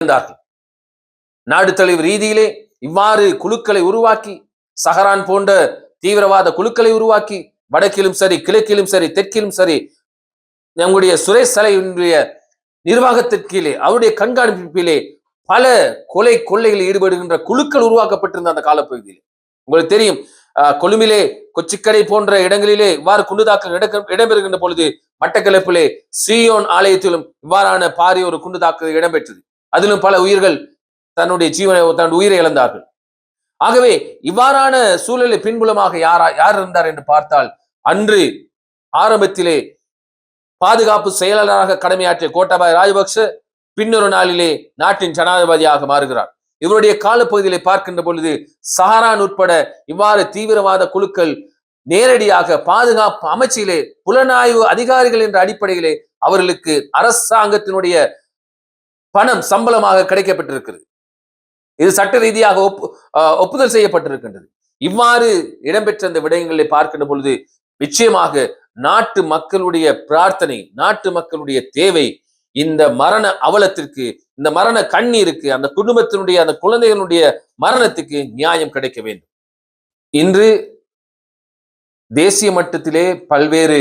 இருந்தார்கள். நாடு தழுவிய ரீதியிலே இவ்வாறு குழுக்களை உருவாக்கி, சஹரான் போன்ற தீவிரவாத குழுக்களை உருவாக்கி, வடக்கிலும் சரி, கிழக்கிலும் சரி, தெற்கிலும் சரி, நம்முடைய சுரேஷ் சலையினுடைய நிர்வாகத்திற்கீழே, அவருடைய கண்காணிப்பிலே பல கொலை கொள்ளைகளில் ஈடுபடுகின்ற குழுக்கள் உருவாக்கப்பட்டிருந்த அந்த காலப்பகுதியில் உங்களுக்கு தெரியும். கொழும்பிலே, கொச்சிக்கடை போன்ற இடங்களிலே இவ்வாறு குண்டுதாக்கல் இடம்பெறுகின்ற பொழுது, மட்டக்களப்பிலே சீயோன் ஆலயத்திலும் இவ்வாறான பாரிய ஒரு குண்டுதாக்குதல் இடம்பெற்றது. அதிலும் பல உயிர்கள் தன்னுடைய உயிரை இழந்தார்கள். ஆகவே இவ்வாறான சூழலை பின்புலமாக யார் இருந்தார் என்று பார்த்தால், அன்று ஆரம்பத்திலே பாதுகாப்பு செயலாளராக கடமையாற்றிய கோட்டாபாய ராஜபக்ஷ பின்னொரு நாளிலே நாட்டின் ஜனாதிபதியாக மாறுகிறார். இவருடைய காலப்பகுதியிலே பார்க்கின்ற பொழுது, சஹரான் உட்பட இவ்வாறு தீவிரவாத குழுக்கள் நேரடியாக பாதுகாப்பு அமைச்சிலே புலனாய்வு அதிகாரிகள் என்ற அடிப்படையிலே அவர்களுக்கு அரசாங்கத்தினுடைய பணம் சம்பளமாக கிடைக்கப்பட்டிருக்கிறது. இது சட்ட ரீதியாக ஒப்புதல் செய்யப்பட்டிருக்கின்றது. இவ்வாறு இடம்பெற்ற அந்த விடயங்களை பார்க்கின்ற பொழுது, நிச்சயமாக நாட்டு மக்களுடைய பிரார்த்தனை, நாட்டு மக்களுடைய தேவை, இந்த மரண அவலத்திற்கு, இந்த மரண கண்ணீருக்கு, அந்த குடும்பத்தினுடைய, அந்த குழந்தைகளுடைய மரணத்துக்கு நியாயம் கிடைக்க வேண்டும். இன்று தேசிய மட்டத்திலே பல்வேறு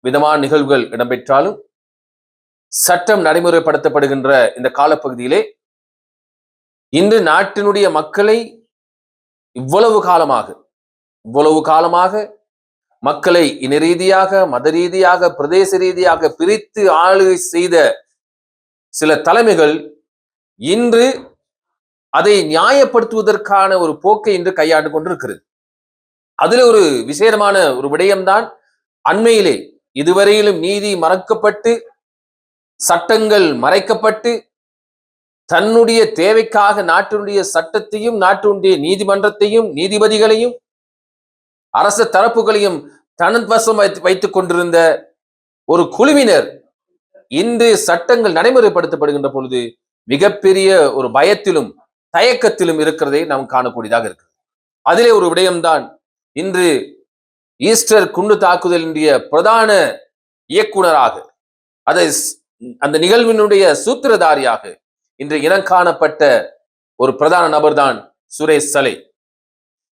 விதமான நிகழ்வுகள் இடம்பெற்றாலும், சட்டம் நடைமுறைப்படுத்தப்படுகின்ற இந்த காலப்பகுதியிலே இன்று நாட்டினுடைய மக்களை இவ்வளவு காலமாக மக்களை இன ரீதியாக, மத ரீதியாக, பிரதேச ரீதியாக பிரித்து ஆளுகை செய்த சில தலைமைகள் இன்று அதை நியாயப்படுத்துவதற்கான ஒரு போக்கை இன்று கையாண்டு கொண்டிருக்கிறது. அதுல ஒரு விசேடமான ஒரு விடயம்தான், அண்மையிலே இதுவரையிலும் நீதி மறக்கப்பட்டு, சட்டங்கள் மறைக்கப்பட்டு, தன்னுடைய தேவைக்காக நாட்டினுடைய சட்டத்தையும், நாட்டினுடைய நீதிமன்றத்தையும், நீதிபதிகளையும், அரச தரப்புகளையும் தனவசம் வைத்துக் கொண்டிருந்த ஒரு குழுவினர் இன்று சட்டங்கள் நடைமுறைப்படுத்தப்படுகின்ற பொழுது மிகப்பெரிய ஒரு பயத்திலும் தயக்கத்திலும் இருக்கிறதை நாம் காணக்கூடியதாக இருக்கிறது. அதிலே ஒரு விடயம்தான், இன்று ஈஸ்டர் குண்டு தாக்குதலினுடைய பிரதான இயக்குனராக, அந்த நிகழ்வினுடைய சூத்திரதாரியாக இன்று இனம் காணப்பட்ட ஒரு பிரதான நபர் தான் சுரேஷ் சலை.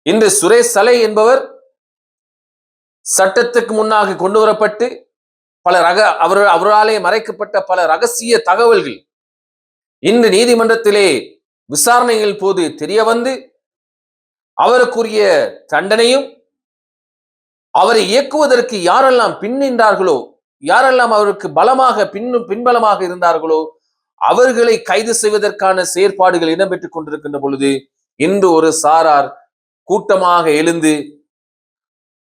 இன்று சுரேஷ் சலை என்பவர் சட்டத்துக்கு முன்னாக கொண்டு வரப்பட்டு அவராலே மறைக்கப்பட்ட பல ரகசிய தகவல்கள் இன்று நீதிமன்றத்திலே விசாரணைகள் போது தெரிய வந்து, அவருக்குரிய தண்டனையும், அவரை இயக்குவதற்கு யாரெல்லாம் பின் நின்றார்களோ, யாரெல்லாம் அவருக்கு பலமாக பின்பலமாக இருந்தார்களோ, அவர்களை கைது செய்வதற்கான செயற்பாடுகள் இடம்பெற்றுக் கொண்டிருக்கின்ற பொழுது, இன்று ஒரு சாரார் கூட்டமாக எழுந்து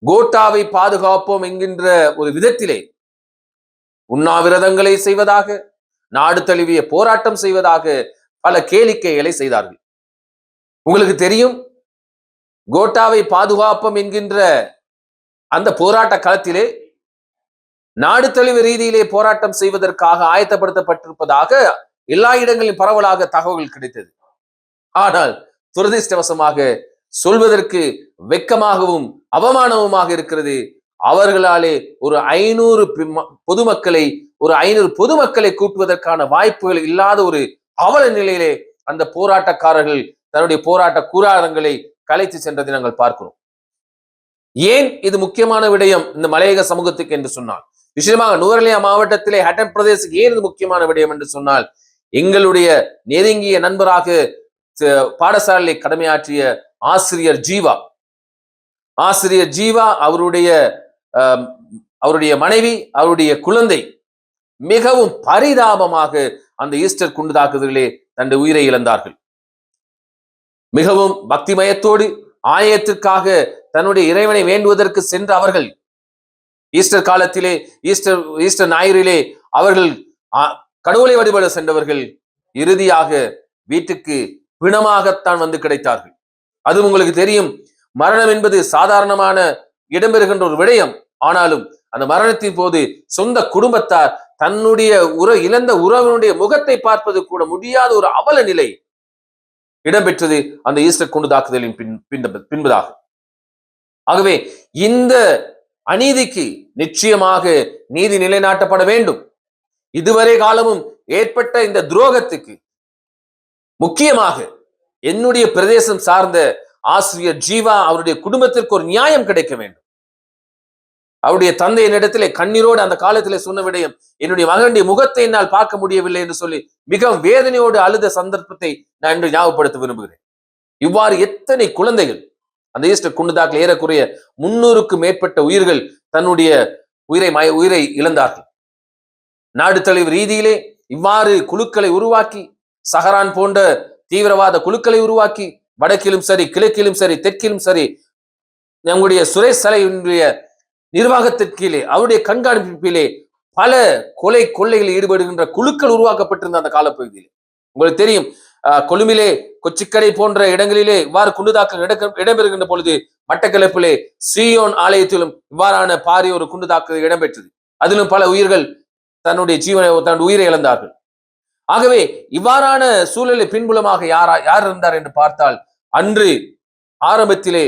கோட்டாவை பாதுகாப்போம் என்கின்ற ஒரு விதத்திலே உண்ணாவிரதங்களை செய்வதாக, நாடு தழுவிய போராட்டம் செய்வதாக பல கேளிக்கைகளை செய்தார்கள். உங்களுக்கு தெரியும், கோட்டாவை பாதுகாப்போம் என்கின்ற அந்த போராட்ட களத்திலே நாடு தழுவிய ரீதியிலே போராட்டம் செய்வதற்காக ஆயத்தப்படுத்தப்பட்டிருப்பதாக எல்லா இடங்களிலும் பரவலாக தகவல்கள் கிடைத்தது. ஆனால் துரதிர்ஷ்டவசமாக சொல்வதற்கு வெட்கமாகவும் அவமானமுமாக இருக்கிறது, அவர்களாலே ஒரு 500 பொதுமக்களை கூட்டுவதற்கான வாய்ப்புகள் இல்லாத ஒரு அவல நிலையிலே அந்த போராட்டக்காரர்கள் தன்னுடைய போராட்ட கூடாரங்களை கலைத்து சென்றதை நாங்கள் பார்க்கிறோம். ஏன் இது முக்கியமான விடயம் இந்த மலையக சமூகத்துக்கு என்று சொன்னால், நிச்சயமாக நுவரெலியா மாவட்டத்திலே ஹட்டன் பிரதேசத்துக்கு ஏன் இது முக்கியமான விடயம் என்று சொன்னால், எங்களுடைய நெருங்கிய நண்பராக பாடசாலை கடமையாற்றிய ஆசிரியர் ஜீவா, அவருடைய மனைவி, அவருடைய குழந்தை மிகவும் பரிதாபமாக அந்த ஈஸ்டர் குண்டு தாக்குதலிலே தன்னுடைய உயிரை இழந்தார்கள். மிகவும் பக்திமயத்தோடு ஆயத்திற்காக தன்னுடைய இறைவனை வேண்டுவதற்கு சென்ற அவர்கள் ஈஸ்டர் காலத்திலே, ஈஸ்டர் ஞாயிறிலே அவர்கள் கடவுளை வழிபட சென்றவர்கள் இறுதியாக வீட்டுக்கு பிணமாகத்தான் வந்து கிடைத்தார்கள். அது உங்களுக்கு தெரியும், மரணம் என்பது சாதாரணமான இடம்பெறுகின்ற ஒரு விடயம். ஆனாலும் அந்த மரணத்தின் போது சொந்த குடும்பத்தார் தன்னுடைய இழந்த உறவினுடைய முகத்தை பார்ப்பது கூட முடியாத ஒரு அவல நிலை இடம்பெற்றது அந்த ஈஸ்டர் குண்டு தாக்குதலின் பின்பதாக. ஆகவே இந்த அநீதிக்கு நிச்சயமாக நீதி நிலைநாட்டப்பட வேண்டும். இதுவரை காலமும் ஏற்பட்ட இந்த துரோகத்துக்கு முக்கியமாக என்னுடைய பிரதேசம் சார்ந்த ஆசிரியர் ஜீவா அவருடைய குடும்பத்திற்கு ஒரு நியாயம் கிடைக்க வேண்டும். அவருடைய தந்தை என்னிடத்திலே கண்ணீரோடு அந்த காலத்திலே சொன்ன விடயம், என்னுடைய மகனுடைய முகத்தை என்னால் பார்க்க முடியவில்லை என்று சொல்லி மிகவும் வேதனையோடு அழுத சந்தர்ப்பத்தை நான் இன்று ஞாபகப்படுத்த விரும்புகிறேன். இவ்வாறு எத்தனை குழந்தைகள் அந்த ஈஸ்டர் குண்டுதாக்கில் ஏறக்குறைய 300க்கும் மேற்பட்ட உயிர்கள் தன்னுடைய உயிரை இழந்தார்கள். நாடு தழுவிய ரீதியிலே இவ்வாறு குழுக்களை உருவாக்கி, சஹரான் போன்ற தீவிரவாத குழுக்களை உருவாக்கி, வடக்கிலும் சரி கிழக்கிலும் சரி தெற்கிலும் சரி நம்முடைய சுரேஷ் சலையினுடைய நிர்வாகத்திற்கீழே அவருடைய கண்காணிப்பிலே பல கொலை கொள்ளைகளில் ஈடுபடுகின்ற குழுக்கள் உருவாக்கப்பட்டிருந்த அந்த காலப்பகுதியில் உங்களுக்கு தெரியும். கொழும்பிலே கொச்சிக்கடை போன்ற இடங்களிலே இவ்வாறு குண்டுதாக்கல் இடம்பெறுகின்ற பொழுது மட்டக்களப்பிலே ஸ்ரீயோன் ஆலயத்திலும் இவ்வாறான பாரிய ஒரு குண்டுதாக்கல் இடம்பெற்றது. அதிலும் பல உயிர்கள் தன்னுடைய உயிரை இழந்தார்கள். ஆகவே இவ்வாறான சூழலை பின்புலமாக யார் இருந்தார் என்று பார்த்தால், அன்று ஆரம்பத்திலே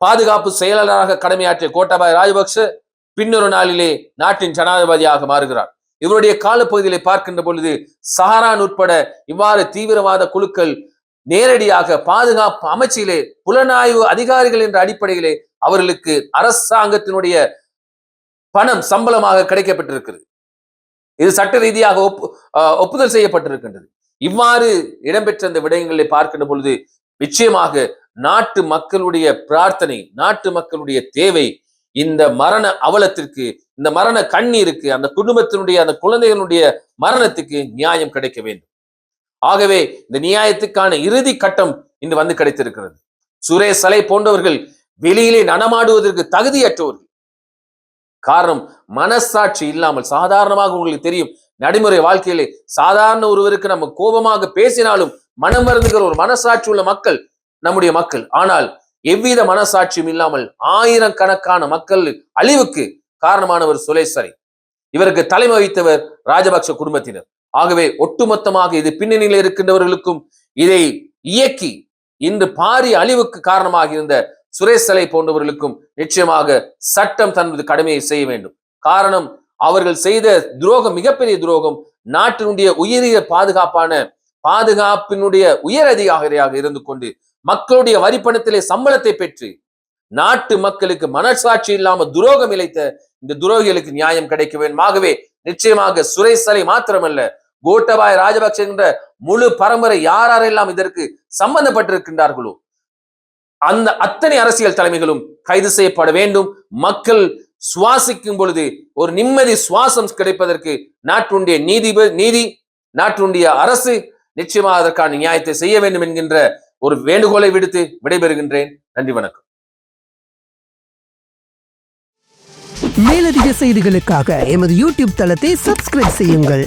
பாதுகாப்பு செயலாளராக கடமையாற்றிய கோட்டாபாய ராஜபக்ஷ பின்னொரு நாளிலே நாட்டின் ஜனாதிபதியாக மாறுகிறார். இவருடைய காலப்பகுதியிலே பார்க்கின்ற பொழுது சஹரான் உட்பட இவ்வாறு தீவிரவாத குழுக்கள் நேரடியாக பாதுகாப்பு அமைச்சிலே புலனாய்வு அதிகாரிகள் என்ற அடிப்படையிலே அவர்களுக்கு அரசாங்கத்தினுடைய பணம் சம்பளமாக கிடைக்கப்பட்டிருக்கிறது. இது சட்ட ரீதியாக ஒப்புதல் செய்யப்பட்டிருக்கின்றது. இவ்வாறு இடம்பெற்ற அந்த விடயங்களை பார்க்கின்ற பொழுது நிச்சயமாக நாட்டு மக்களுடைய பிரார்த்தனை, நாட்டு மக்களுடைய தேவை இந்த மரண அவலத்திற்கு, இந்த மரண கண்ணீருக்கு, அந்த குடும்பத்தினுடைய அந்த குழந்தைகளுடைய மரணத்துக்கு நியாயம் கிடைக்க வேண்டும். ஆகவே இந்த நியாயத்துக்கான இறுதி கட்டம் இன்று வந்து கிடைத்திருக்கிறது. சுரேஷ் சலை போன்றவர்கள் வெளியிலே நடமாடுவதற்கு தகுதியற்றவர்கள். காரணம், மனசாட்சி இல்லாமல். சாதாரணமாக உங்களுக்கு தெரியும், நடைமுறை வாழ்க்கையிலே சாதாரண ஒருவருக்கு நம்ம கோபமாக பேசினாலும் மனம் வருந்துகிற ஒரு மனசாட்சி உள்ள மக்கள் நம்முடைய மக்கள். ஆனால் எவ்வித மனசாட்சியும் இல்லாமல் ஆயிரக்கணக்கான மக்கள் அழிவுக்கு காரணமானவர் சுரேஷ் சலை. இவருக்கு தலைமை வகித்தவர் ராஜபக்ஷ குடும்பத்தினர். ஆகவே ஒட்டுமொத்தமாக இது பின்னணியில் இருக்கின்றவர்களுக்கும் இதை இயக்கி இன்று பாரிய அழிவுக்கு காரணமாக இருந்த சுரேஷ் சலை போன்றவர்களுக்கும் நிச்சயமாக சட்டம் தனது கடமையை செய்ய வேண்டும். காரணம், அவர்கள் செய்த துரோகம் மிகப்பெரிய துரோகம். நாட்டினுடைய உயரிய பாதுகாப்பினுடைய உயர் அதிகாரியாக இருந்து கொண்டு மக்களுடைய வரிப்பணத்திலே சம்பளத்தை பெற்று நாட்டு மக்களுக்கு மனசாட்சி இல்லாமல் துரோகம் இழைத்த இந்த துரோகிகளுக்கு நியாயம் கிடைக்க வேண்டும். ஆகவே நிச்சயமாக சுரேஷ் சலை மாத்திரமல்ல, கோட்டாபாய ராஜபக்ஷ என்ற முழு பரம்பரை யாரெல்லாம் இதற்கு சம்பந்தப்பட்டிருக்கின்றார்களோ அந்த அத்தனை அரசியல் தலைமைகளும் கைது செய்யப்பட வேண்டும். மக்கள் சுவாசிக்கும் பொழுது ஒரு நிம்மதி சுவாசம் கிடைப்பதற்கு நாட்டுடைய நீதி நாட்டுடைய அரசு நிச்சயமாக அதற்கான நியாயத்தை செய்ய வேண்டும் என்கின்ற ஒரு வேண்டுகோளை விடுத்து விடைபெறுகின்றேன். நன்றி, வணக்கம். மேலதிக செய்திகளுக்காக எமது யூடியூப் தளத்தை சப்ஸ்கிரைப் செய்யுங்கள்.